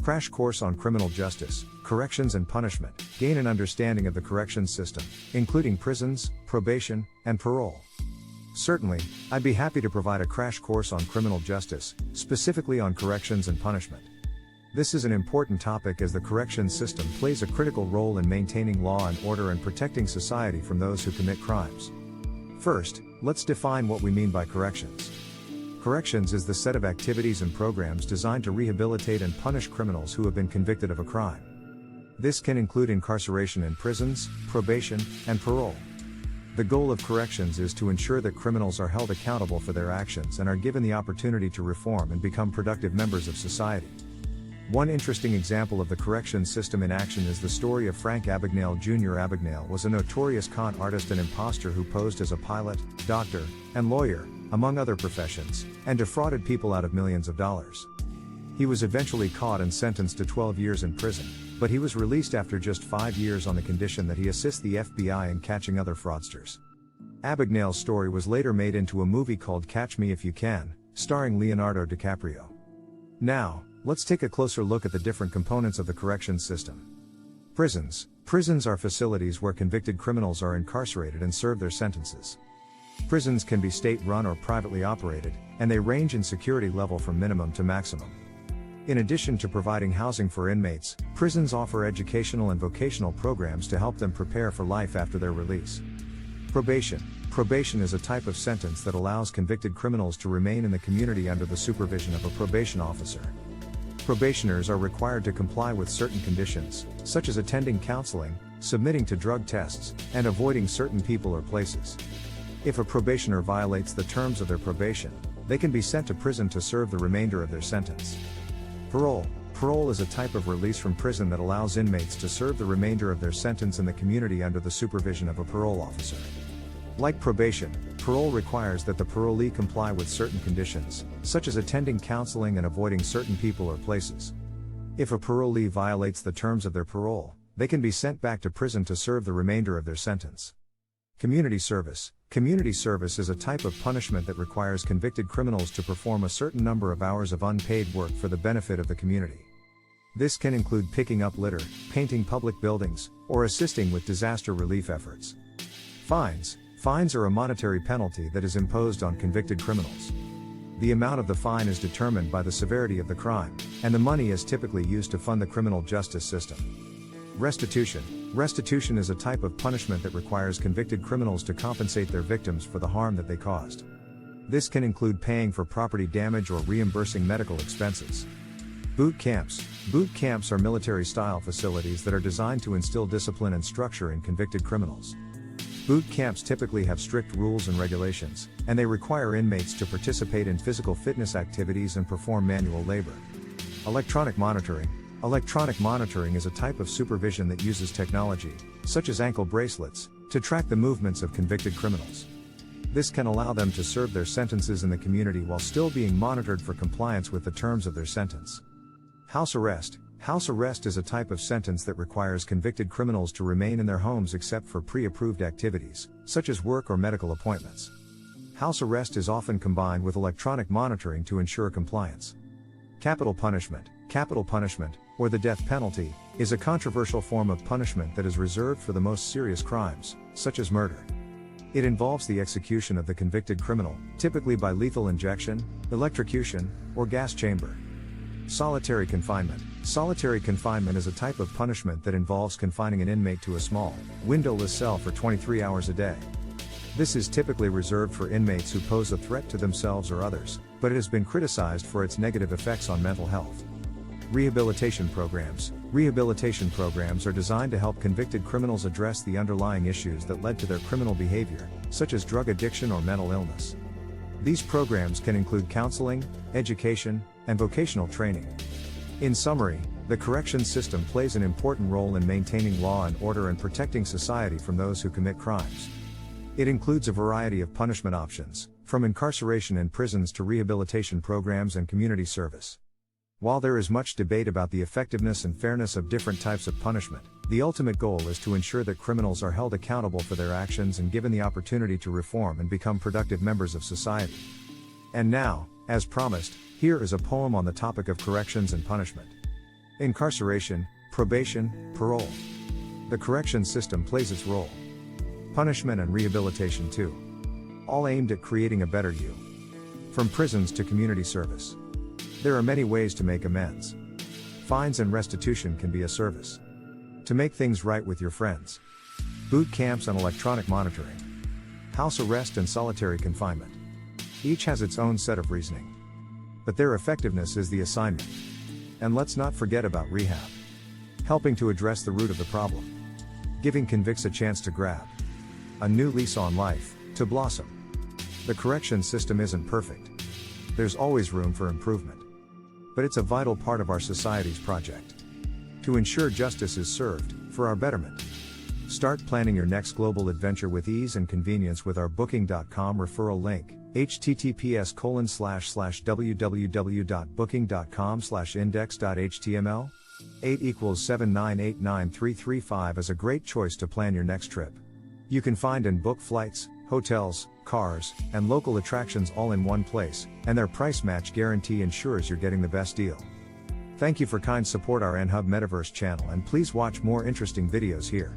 Crash course on criminal justice, corrections and punishment. Gain an understanding of the corrections system, including prisons, probation, and parole. Certainly, I'd be happy to provide a crash course on criminal justice, specifically on corrections and punishment. This is an important topic as the corrections system plays a critical role in maintaining law and order and protecting society from those who commit crimes. First, let's define what we mean by corrections. Corrections is the set of activities and programs designed to rehabilitate and punish criminals who have been convicted of a crime. This can include incarceration in prisons, probation, and parole. The goal of corrections is to ensure that criminals are held accountable for their actions and are given the opportunity to reform and become productive members of society. One interesting example of the corrections system in action is the story of Frank Abagnale Jr. Abagnale was a notorious con artist and imposter who posed as a pilot, doctor, and lawyer, among other professions, and defrauded people out of millions of dollars. He was eventually caught and sentenced to 12 years in prison, but he was released after just 5 years on the condition that he assist the FBI in catching other fraudsters. Abagnale's story was later made into a movie called Catch Me If You Can, starring Leonardo DiCaprio. Now, let's take a closer look at the different components of the corrections system. Prisons. Prisons are facilities where convicted criminals are incarcerated and serve their sentences. Prisons can be state-run or privately operated, and they range in security level from minimum to maximum. In addition to providing housing for inmates, prisons offer educational and vocational programs to help them prepare for life after their release. Probation. Probation is a type of sentence that allows convicted criminals to remain in the community under the supervision of a probation officer. Probationers are required to comply with certain conditions, such as attending counseling, submitting to drug tests, and avoiding certain people or places. If a probationer violates the terms of their probation, they can be sent to prison to serve the remainder of their sentence. Parole. Parole is a type of release from prison that allows inmates to serve the remainder of their sentence in the community under the supervision of a parole officer. Like probation, parole requires that the parolee comply with certain conditions, such as attending counseling and avoiding certain people or places. If a parolee violates the terms of their parole, they can be sent back to prison to serve the remainder of their sentence. Community service. Community service is a type of punishment that requires convicted criminals to perform a certain number of hours of unpaid work for the benefit of the community. This can include picking up litter, painting public buildings, or assisting with disaster relief efforts. Fines. Fines are a monetary penalty that is imposed on convicted criminals. The amount of the fine is determined by the severity of the crime, and the money is typically used to fund the criminal justice system. Restitution. Restitution is a type of punishment that requires convicted criminals to compensate their victims for the harm that they caused. This can include paying for property damage or reimbursing medical expenses. Boot camps. Boot camps are military-style facilities that are designed to instill discipline and structure in convicted criminals. Boot camps typically have strict rules and regulations, and they require inmates to participate in physical fitness activities and perform manual labor. Electronic monitoring. Electronic monitoring is a type of supervision that uses technology, such as ankle bracelets, to track the movements of convicted criminals. This can allow them to serve their sentences in the community while still being monitored for compliance with the terms of their sentence. House arrest. House arrest is a type of sentence that requires convicted criminals to remain in their homes except for pre-approved activities, such as work or medical appointments. House arrest is often combined with electronic monitoring to ensure compliance. Capital punishment. Capital punishment, or the death penalty, is a controversial form of punishment that is reserved for the most serious crimes, such as murder. It involves the execution of the convicted criminal, typically by lethal injection, electrocution, or gas chamber. Solitary confinement. Solitary confinement is a type of punishment that involves confining an inmate to a small, windowless cell for 23 hours a day. This is typically reserved for inmates who pose a threat to themselves or others, but it has been criticized for its negative effects on mental health. Rehabilitation programs. Rehabilitation programs are designed to help convicted criminals address the underlying issues that led to their criminal behavior, such as drug addiction or mental illness. These programs can include counseling, education, and vocational training. In summary, the corrections system plays an important role in maintaining law and order and protecting society from those who commit crimes. It includes a variety of punishment options, from incarceration in prisons to rehabilitation programs and community service. While there is much debate about the effectiveness and fairness of different types of punishment, the ultimate goal is to ensure that criminals are held accountable for their actions and given the opportunity to reform and become productive members of society. And now, as promised, here is a poem on the topic of corrections and punishment. Incarceration, probation, parole. The correction system plays its role. Punishment and rehabilitation too. All aimed at creating a better you. From prisons to community service. There are many ways to make amends. Fines and restitution can be a service. To make things right with your friends. Boot camps and electronic monitoring. House arrest and solitary confinement. Each has its own set of reasoning. But their effectiveness is the assignment. And let's not forget about rehab. Helping to address the root of the problem. Giving convicts a chance to grab a new lease on life, to blossom. The correction system isn't perfect. There's always room for improvement. But it's a vital part of our society's project. To ensure justice is served, for our betterment. Start planning your next global adventure with ease and convenience with our Booking.com referral link, https://www.booking.com/index.html. 8 = 7989335 is a great choice to plan your next trip. You can find and book flights, hotels, cars, and local attractions all in one place, and their price match guarantee ensures you're getting the best deal. Thank you for kind support our NHub Metaverse channel, and please watch more interesting videos here.